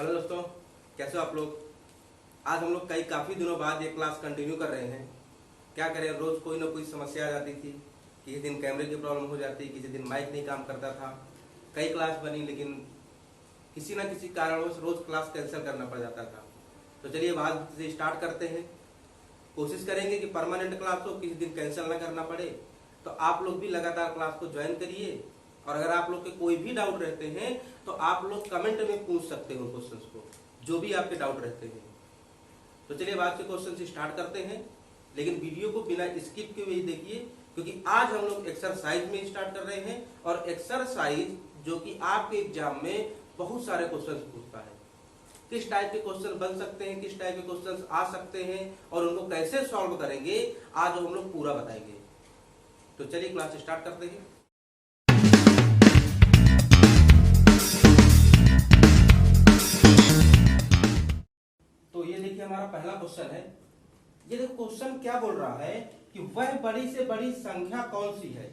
Hello दोस्तों, कैसे हो आप लोग। आज हम लोग काफ़ी दिनों बाद ये क्लास कंटिन्यू कर रहे हैं। क्या करें, रोज़ कोई ना कोई समस्या आ जाती थी। किसी दिन कैमरे की प्रॉब्लम हो जाती, किसी दिन माइक नहीं काम करता था। कई क्लास बनी लेकिन किसी ना किसी कारणवश रोज़ क्लास कैंसिल करना पड़ जाता था। तो चलिए आज से स्टार्ट करते हैं। कोशिश करेंगे कि परमानेंट क्लास हो, किसी दिन कैंसिल ना करना पड़े। तो आप लोग भी लगातार क्लास को ज्वाइन करिए। और अगर आप लोग के कोई भी डाउट रहते हैं तो आप लोग कमेंट में पूछ सकते हो क्वेश्चंस को, जो भी आपके डाउट रहते हैं। तो चलिए आज के क्वेश्चन से स्टार्ट करते हैं, लेकिन वीडियो को बिना स्किप किए हुए देखिए, क्योंकि आज हम लोग एक्सरसाइज में स्टार्ट कर रहे हैं। और एक्सरसाइज जो कि आपके एग्जाम में बहुत सारे क्वेश्चन पूछता है। किस टाइप के क्वेश्चन बन सकते हैं, किस टाइप के क्वेश्चन आ सकते हैं और उनको कैसे सॉल्व करेंगे, आज हम लोग पूरा बताएंगे। तो चलिए क्लास स्टार्ट करते हैं। तो ये देखिए हमारा पहला क्वेश्चन है। ये देखो क्वेश्चन क्या बोल रहा है कि वह बड़ी से बड़ी संख्या कौन सी है।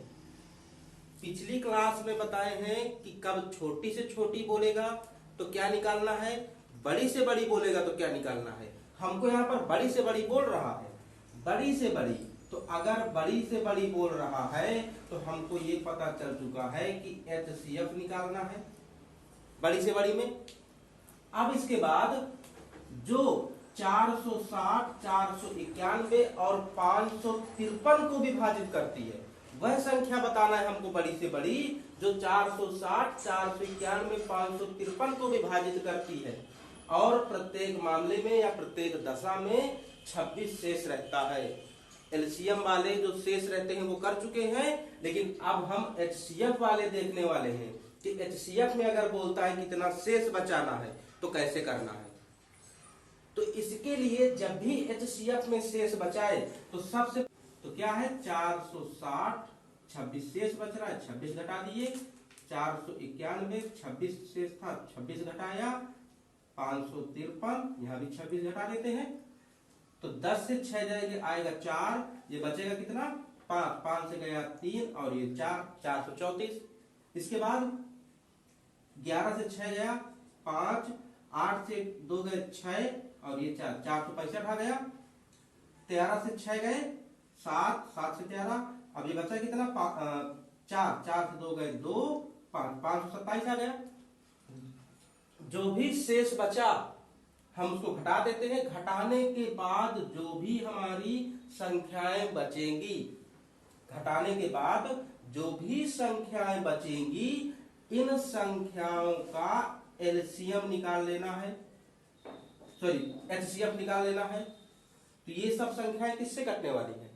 पिछली क्लास में बताए हैं कि कब छोटी से छोटी बोलेगा तो क्या निकालना है, बड़ी से बड़ी बोलेगा तो क्या निकालना है। हमको यहाँ पर बड़ी से बड़ी बोल रहा है, बड़ी से बड़ी। तो अगर बड़ी से बड़ी बोल रहा है तो हमको ये पता चल चुका है कि HCF निकालना है बड़ी से बड़ी में। अब इसके बाद जो 460, 491 और 553 को विभाजित करती है वह संख्या बताना है हमको बड़ी से बड़ी, जो 460, 491, 553 को विभाजित करती है और प्रत्येक मामले में या प्रत्येक दशा में 26 शेष रहता है। एलसीएम वाले जो शेष रहते हैं वो कर चुके हैं, लेकिन अब हम HCF वाले देखने वाले हैं कि HCF में अगर बोलता है कितना शेष बचाना है तो कैसे करना है। तो इसके लिए जब भी HCF में शेष बचाए तो सबसे तो क्या है 460, 26 शेष बच रहा है, 26 घटा दिए। 491 26 शेष था, 26 घटाया। 553 यहाँ भी 26 घटा देते हैं। तो 10 से 6 जाएंगे, आएगा 4, ये बचेगा कितना 5, 5 से गया 3 और ये 4, 434। इसके बाद 11 से 6 गया 5, 8 से 2 गए 6 और ये 4, 465 आ गया। 13 से 6 गए 7, 7 से 13, अब ये बचा कितना 4, 4 से 2 गए 2, 5, 527 आ गया। जो भी शेष बचा हम उसको घटा देते हैं। घटाने के बाद जो भी हमारी संख्याएं बचेंगी, घटाने के बाद जो भी संख्याएं बचेंगी, इन संख्याओं का एलसीएम निकाल लेना है, सॉरी HCF निकाल लेना है। तो ये सब संख्याएं किससे कटने वाली है,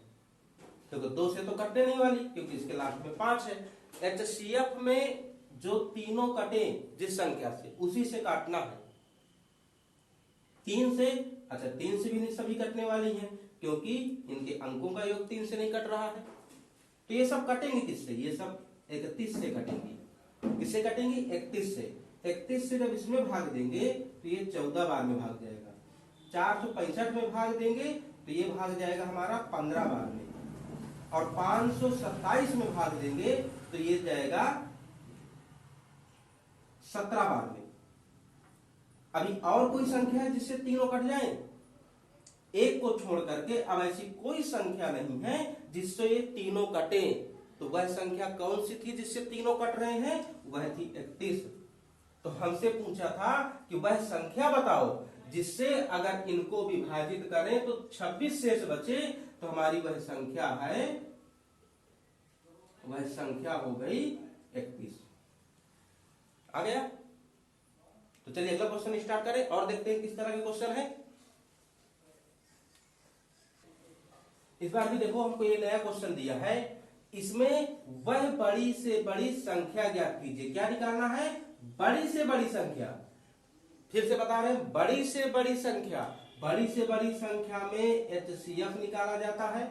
देखो 2 से तो कटने नहीं वाली क्योंकि इसके लास्ट में 5 है। HCF में जो तीनों कटे जिस संख्या से उसी से काटना है। 3 से, अच्छा 3 से भी नहीं सभी कटने वाली हैं क्योंकि इनके अंकों का योग 3 से नहीं कट रहा है। तो ये सब कटेंगे किससे, ये सब 31 से कटेंगे। किससे कटेंगे 31 से। 31 से जब इसमें भाग देंगे तो ये 14 बार में भाग जाएगा। 465 में भाग देंगे तो ये भाग जाएगा हमारा 15 बार में। और 527 में भाग देंगे तो ये जाएगा 17 बार में। अभी और कोई संख्या है जिससे तीनों कट जाए, एक को छोड़ करके अब ऐसी कोई संख्या नहीं है जिससे ये तीनों कटे। तो वह संख्या कौन सी थी जिससे तीनों कट रहे हैं, वह थी 31। तो हमसे पूछा था कि वह संख्या बताओ जिससे अगर इनको विभाजित करें तो 26 शेष बचे। तो हमारी वह संख्या है, वह संख्या हो गई 31। आ गया। तो चलिए अगला क्वेश्चन स्टार्ट करें और देखते हैं किस तरह के क्वेश्चन है। इस बार भी देखो हमको ये नया क्वेश्चन दिया है। इसमें वह बड़ी से बड़ी संख्या ज्ञात कीजिए। क्या निकालना है, बड़ी से बड़ी संख्या। फिर से बता रहे हैं, बड़ी से बड़ी संख्या। बड़ी से बड़ी संख्या में HCF निकाला जाता है।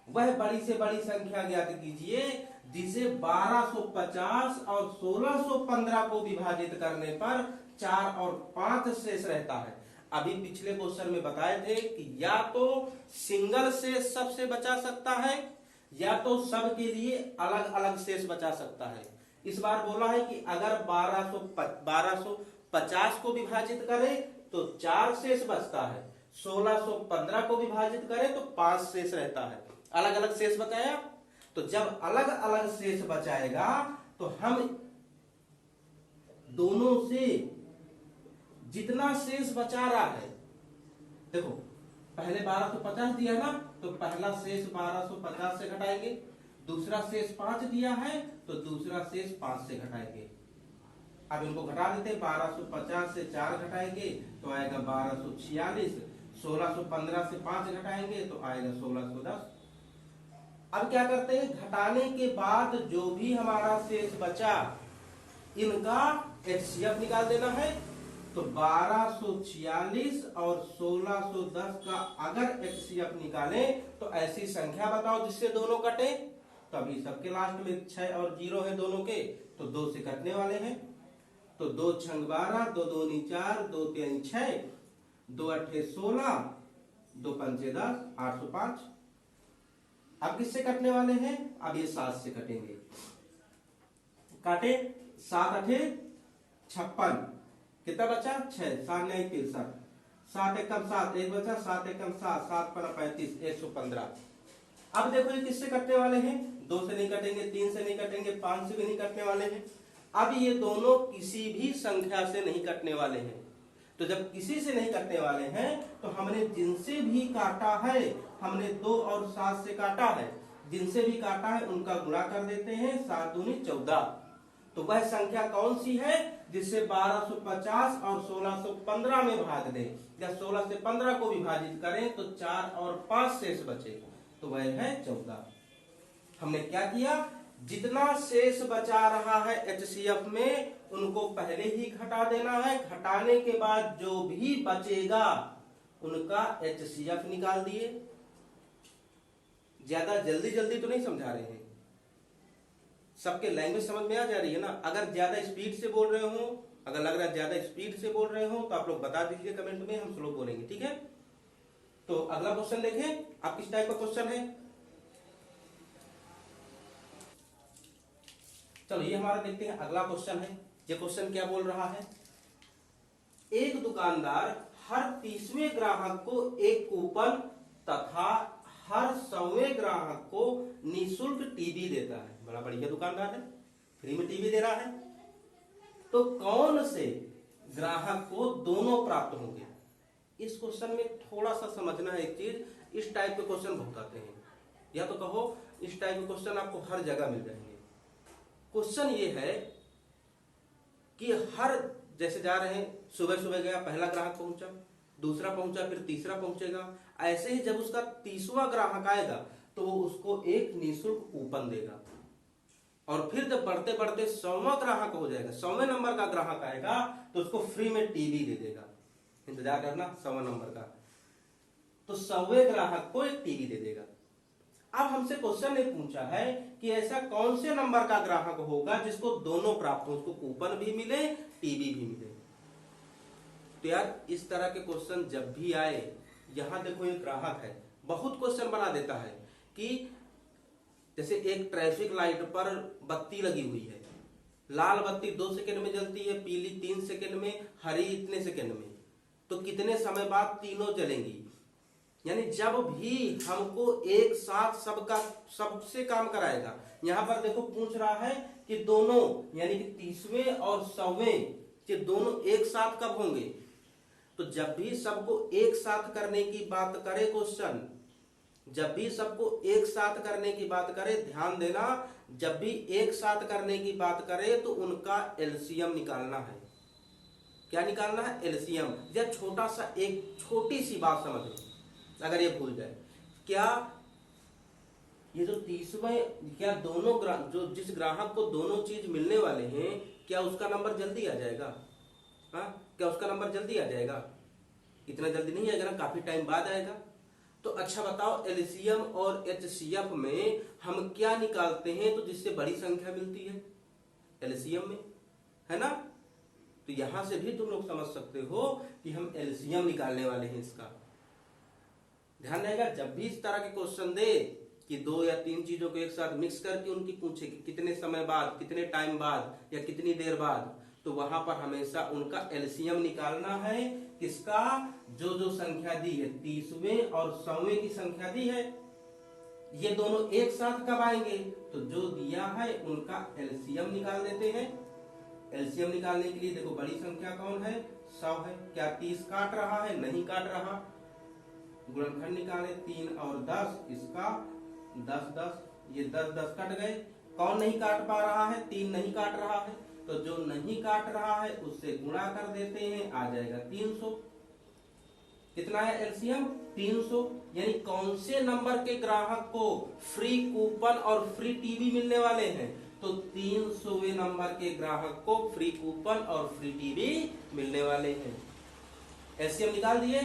वह बड़ी से बड़ी संख्या ज्ञात कीजिए जिसे 1250 और 1615 को विभाजित करने पर 4 और 5 शेष रहता है। अभी पिछले क्वेश्चन में बताए थे कि या तो सिंगल शेष सबसे बचा सकता है या तो सब के लिए अलग अलग शेष बचा सकता है। इस बार बोला है कि अगर 50 को विभाजित करें तो 4 शेष बचता है, 1615 को विभाजित करें तो 5 शेष रहता है। अलग अलग शेष बचाया, तो जब अलग अलग शेष बचाएगा तो हम दोनों से जितना शेष बचा रहा है, देखो पहले 1250 दिया ना, तो पहला शेष 1250 से घटाएंगे, दूसरा शेष 5 दिया है तो दूसरा शेष 5 से घटाएंगे। अब इनको घटा देते, 1250 से 4 घटाएंगे तो आएगा 1246, 1615 से 5 घटाएंगे तो आएगा 1610। अब क्या करते हैं, घटाने के बाद जो भी हमारा शेष बचा इनका एचसीएफ निकाल देना है। तो 1246 और 1610 का अगर एचसीएफ निकालें तो ऐसी संख्या बताओ जिससे दोनों कटे। तो अभी सबके लास्ट में 6 और 0 है दोनों के, तो 2 से कटने वाले हैं। तो 2 छंग 12, 2 दूनी 4, 2 तीन 6, 2 अट्ठे 16, 2 पंचे 10, 805। अब किससे कटने वाले हैं, अब ये 7 से कटेंगे। काटे, 7 अठे 56, कितना बचा 6, 7 नहीं 63, 7 एकम 7, एक बचा, 7 एकम 7, 7 पर 35, 115। अब देखो ये किससे कटने वाले हैं, 2 से नहीं कटेंगे, 3 से नहीं कटेंगे, 5 से भी नहीं कटने वाले हैं। अब ये दोनों किसी भी संख्या से नहीं कटने वाले हैं। तो जब किसी से नहीं कटने वाले हैं तो हमने जिनसे भी काटा है, हमने 2 और 7 से काटा है, जिनसे भी काटा है उनका गुणा कर देते हैं, 7 दूनी 14। तो वह संख्या कौन सी है जिससे 1250 और 1615 में भाग दें, या 16 से 15 को विभाजित करें तो 4 और 5 शेष बचे, तो वह है 14। हमने क्या किया, जितना शेष बचा रहा है एचसीएफ में उनको पहले ही घटा देना है, घटाने के बाद जो भी बचेगा उनका एचसीएफ निकाल दिए। ज्यादा जल्दी जल्दी तो नहीं समझा रहे हैं, सबके लैंग्वेज समझ में आ जा रही है ना। अगर ज्यादा स्पीड से बोल रहे हो, अगर लग रहा है ज्यादा स्पीड से बोल रहे हो तो आप लोग बता दीजिए कमेंट में, हम स्लो बोलेंगे, ठीक है। तो अगला क्वेश्चन देखें, आप किस टाइप का क्वेश्चन है। चलो ये हमारा देखते हैं अगला क्वेश्चन है। ये क्वेश्चन क्या बोल रहा है, एक दुकानदार हर 30वें ग्राहक को एक कूपन तथा हर 100वें ग्राहक को निःशुल्क टीवी देता है। बड़ा बढ़िया दुकानदार है, फ्री में टीवी दे रहा है। तो कौन से ग्राहक को दोनों प्राप्त होंगे। इस क्वेश्चन में थोड़ा सा समझना है एक चीज, इस टाइप के क्वेश्चन बहुत आते हैं, या तो कहो इस टाइप के क्वेश्चन आपको हर जगह मिल जाएंगे। क्वेश्चन ये है कि हर, जैसे जा रहे हैं, सुबह सुबह गया, पहला ग्राहक पहुंचा, दूसरा पहुंचा, फिर तीसरा पहुंचेगा। ऐसे ही जब उसका 30वां ग्राहक आएगा तो वो उसको एक निःशुल्क कूपन देगा, और फिर जब बढ़ते बढ़ते 100वां ग्राहक हो जाएगा, 100वें नंबर का ग्राहक आएगा तो उसको फ्री में टीवी दे देगा। इंतजार करना 100वां नंबर का, तो 100वें ग्राहक को एक टीवी दे देगा। अब हमसे क्वेश्चन ने पूछा है कि ऐसा कौन से नंबर का ग्राहक होगा जिसको दोनों प्राप्त हो, उसको कूपन भी मिले, टीवी भी मिले। तो यार इस तरह के क्वेश्चन जब भी आए, यहां देखो एक ग्राहक है, बहुत क्वेश्चन बना देता है कि जैसे एक ट्रैफिक लाइट पर बत्ती लगी हुई है, लाल बत्ती 2 सेकंड में जलती है, पीली 3 सेकंड में, हरी इतने सेकंड में, तो कितने समय बाद तीनों जलेंगी। यानी जब भी हमको एक साथ सबसे काम कराएगा। यहां पर देखो पूछ रहा है कि दोनों, यानी कि 30वें और 100वें के दोनों एक साथ कब होंगे। तो जब भी सबको एक साथ करने की बात करे क्वेश्चन, जब भी सबको एक साथ करने की बात करे, ध्यान देना, जब भी एक साथ करने की बात करे तो उनका एलसीएम निकालना है। क्या निकालना है, एलसीएम। या छोटा सा एक छोटी सी बात समझ लो, अगर ये भूल जाए, क्या ये जो 30वें, क्या दोनों जो जिस ग्राहक को दोनों चीज मिलने वाले हैं, क्या उसका नंबर जल्दी आ जाएगा। हाँ, क्या उसका नंबर जल्दी आ जाएगा, इतना जल्दी नहीं आएगा ना, काफी टाइम बाद आएगा। तो अच्छा बताओ, एलसीएम और एचसीएफ में हम क्या निकालते हैं तो जिससे बड़ी संख्या मिलती है, एलसीएम में, है ना। तो यहां से भी तुम लोग समझ सकते हो कि हम एलसीएम निकालने वाले हैं इसका। ध्यान रहेगा, जब भी इस तरह के क्वेश्चन दे कि 2 या 3 चीजों को एक साथ मिक्स करके उनकी पूछे कि कितने समय बाद, कितने टाइम बाद या कितनी देर बाद, तो वहां पर हमेशा उनका एलसीएम निकालना है। किसका? जो संख्या दी है 30वें और 100वें की संख्या दी है, ये दोनों एक साथ कब आएंगे? तो जो दिया है उनका एलसीएम निकाल देते हैं। एलसीएम निकालने के लिए देखो बड़ी संख्या कौन है? 100 है। क्या 30 काट रहा है? नहीं काट रहा। गुणनखंड निकाले 3 और 10, इसका 10 10, ये 10 10 कट गए। कौन नहीं काट पा रहा है? 3 नहीं काट रहा है, तो जो नहीं काट रहा है उससे गुणा कर देते हैं, आ जाएगा 300। कितना है एलसीएम? 300। यानी कौन से नंबर के ग्राहक को फ्री कूपन और फ्री टीवी मिलने वाले हैं? तो 300वें नंबर के ग्राहक को फ्री कूपन और फ्री टीवी मिलने वाले हैं। एलसीएम निकाल दिए।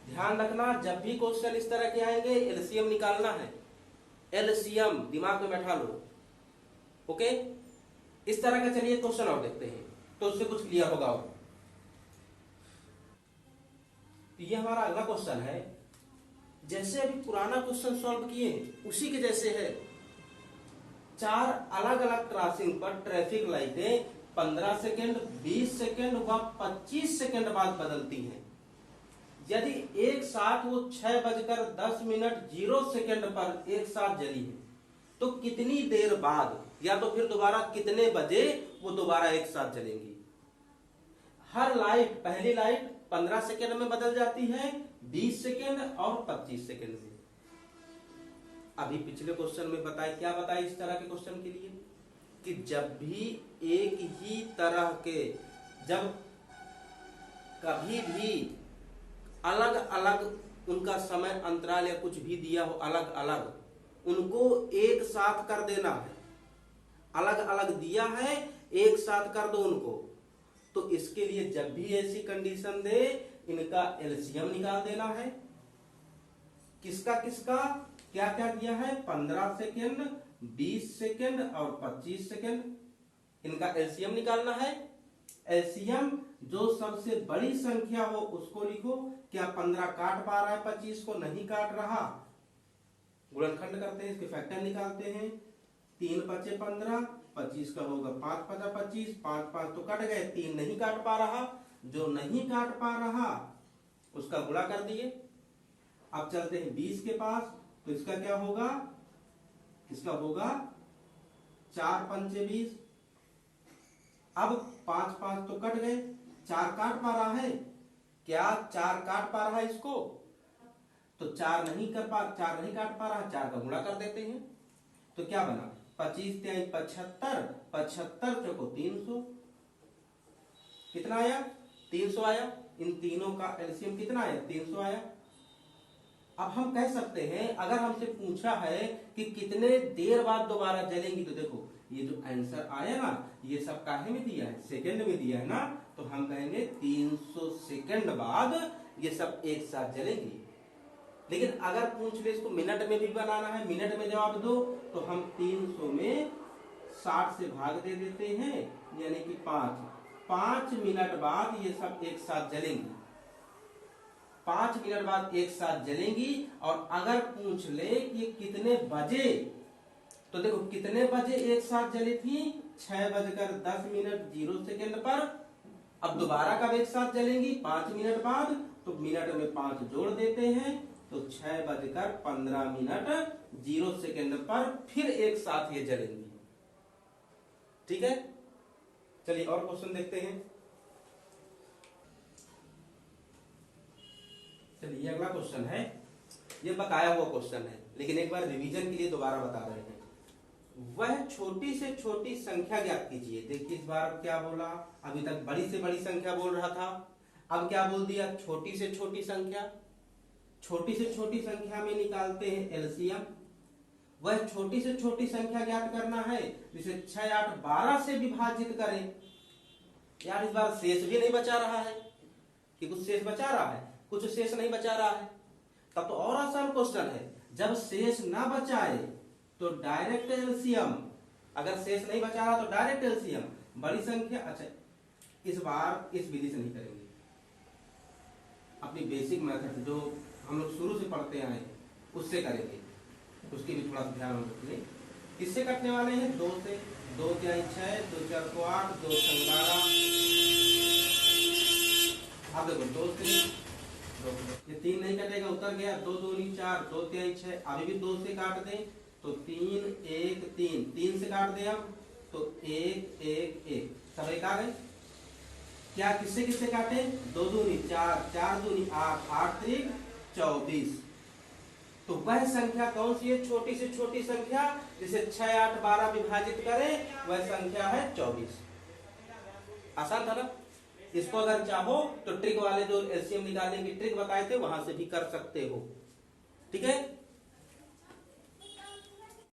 ध्यान रखना, जब भी क्वेश्चन इस तरह के आएंगे एलसीएम निकालना है। एलसीएम दिमाग में बैठा लो। ओके, इस तरह का चलिए क्वेश्चन और देखते हैं, तो उससे कुछ क्लियर होगा। तो ये हमारा अगला क्वेश्चन है। जैसे अभी पुराना क्वेश्चन सॉल्व किए उसी के जैसे है। 4 अलग अलग क्रॉसिंग पर ट्रैफिक लाइटें 15 सेकेंड, 20 सेकेंड व 25 सेकेंड बाद बदलती हैं। यदि एक साथ वो 6:10 पर एक साथ जली है, तो कितनी देर बाद या तो फिर दोबारा कितने बजे वो दोबारा एक साथ जलेंगी? हर लाइट, पहली लाइट 15 सेकेंड में बदल जाती है, 20 सेकेंड और 25 सेकेंड में। अभी पिछले क्वेश्चन में बताए, क्या बताए इस तरह के क्वेश्चन के लिए? कि जब भी एक ही तरह के, जब कभी भी अलग अलग उनका समय अंतराल या कुछ भी दिया हो अलग अलग, उनको एक साथ कर देना है। अलग अलग दिया है, एक साथ कर दो उनको। तो इसके लिए जब भी ऐसी कंडीशन दे, इनका एलसीएम निकाल देना है। किसका किसका क्या क्या दिया है? 15 सेकेंड, 20 सेकेंड और 25 सेकेंड। इनका एलसीएम निकालना है। एलसीएम जो सबसे बड़ी संख्या हो उसको लिखो। क्या 15 काट पा रहा है 25 को? नहीं काट रहा। गुणनखंड करते हैं, इसके फैक्टर निकालते हैं। 3 5 15, 25 का होगा 5 5 25, 5 5 तो कट गए, 3 नहीं काट पा रहा। जो नहीं काट पा रहा उसका गुणा कर दिए। अब चलते हैं 20 के पास, तो इसका क्या होगा? इसका होगा 4 5 20। अब 5 5 तो कट गए, 4 काट पा रहा है? क्या 4 काट पा रहा है इसको? तो 4 नहीं काट पा रहा, 4 का गुणा कर देते हैं। तो क्या बना? 25 3 75, 75 चौको 300। कितना आया? 300 आया। इन तीनों का एलसीएम कितना आया? 300 आया। अब हम कह सकते हैं, अगर हमसे पूछा है कि कितने देर बाद दोबारा जलेंगी, तो देखो ये जो आंसर आया ना, ये सब काहे में दिया है? सेकंड में दिया है ना, तो हम कहेंगे 300 सेकंड बाद ये सब एक साथ जलेंगी। लेकिन अगर पूछ ले इसको मिनट में भी बनाना है, मिनट में जवाब दो, तो हम 300 में 60 से भाग दे देते हैं, यानी कि 5 मिनट बाद ये सब एक साथ जलेंगी। 5 मिनट बाद एक साथ जलेंगी। और अगर पूछ ले कि कितने बजे, तो देखो कितने बजे एक साथ जली थी? 6:10 पर। अब दोबारा कब एक साथ जलेंगी? 5 मिनट बाद। तो मिनट में 5 जोड़ देते हैं, तो 6:15 पर फिर एक साथ ये जलेंगी। ठीक है, चलिए और क्वेश्चन देखते हैं। चलिए अगला क्वेश्चन है, ये बताया हुआ क्वेश्चन है, लेकिन एक बार रिवीजन के लिए दोबारा बता रहे हैं। वह छोटी से छोटी संख्या ज्ञात कीजिए। देखिए इस बार क्या बोला? अभी तक बड़ी से बड़ी संख्या बोल रहा था, अब क्या बोल दिया? छोटी से छोटी संख्या। छोटी से छोटी संख्या में निकालते हैं एलसीएम। वह छोटी से छोटी संख्या ज्ञात करना है, जिसे 6 8 12 से विभाजित करें। यार इस बार शेष भी नहीं बचा रहा है, कि कुछ शेष बचा रहा है, कुछ शेष नहीं बचा रहा है। तब तो और आसान क्वेश्चन है, जब शेष ना बचाए तो डायरेक्ट एलसीएम। अगर शेष नहीं बचा रहा तो डायरेक्ट एलसीएम। बड़ी संख्या, अच्छा इस बार इस विधि से नहीं करेंगे, अपनी बेसिक मेथड जो हम लोग शुरू से पढ़ते आए उससे करेंगे। उसके भी थोड़ा सा ध्यान हम रखेंगे। किससे कटने वाले हैं? 2 से। 2 तिहाई 6, 2 4 को 8, 2 छंग 12। अब देखो 2 से ये 3 नहीं कटेगा, उतर गया। 2 दूनी 4, 2 तिहाई 6, अभी भी 2 से काट दें तो 3 1 3, 3 से काट दें अब तो 1 1 1, सब एक आ गए। क्या किससे किससे काटे? 2 दूनी 4, 4 दूनी 8, 8 त्रिक 24। तो वह संख्या कौन सी है? छोटी से छोटी संख्या जिसे 6 8 12 विभाजित करें, वह संख्या है 24। आसान था ना? इसको अगर चाहो तो ट्रिक वाले जो एलसीएम निकालने की ट्रिक बताए थे वहां से भी कर सकते हो। ठीक है।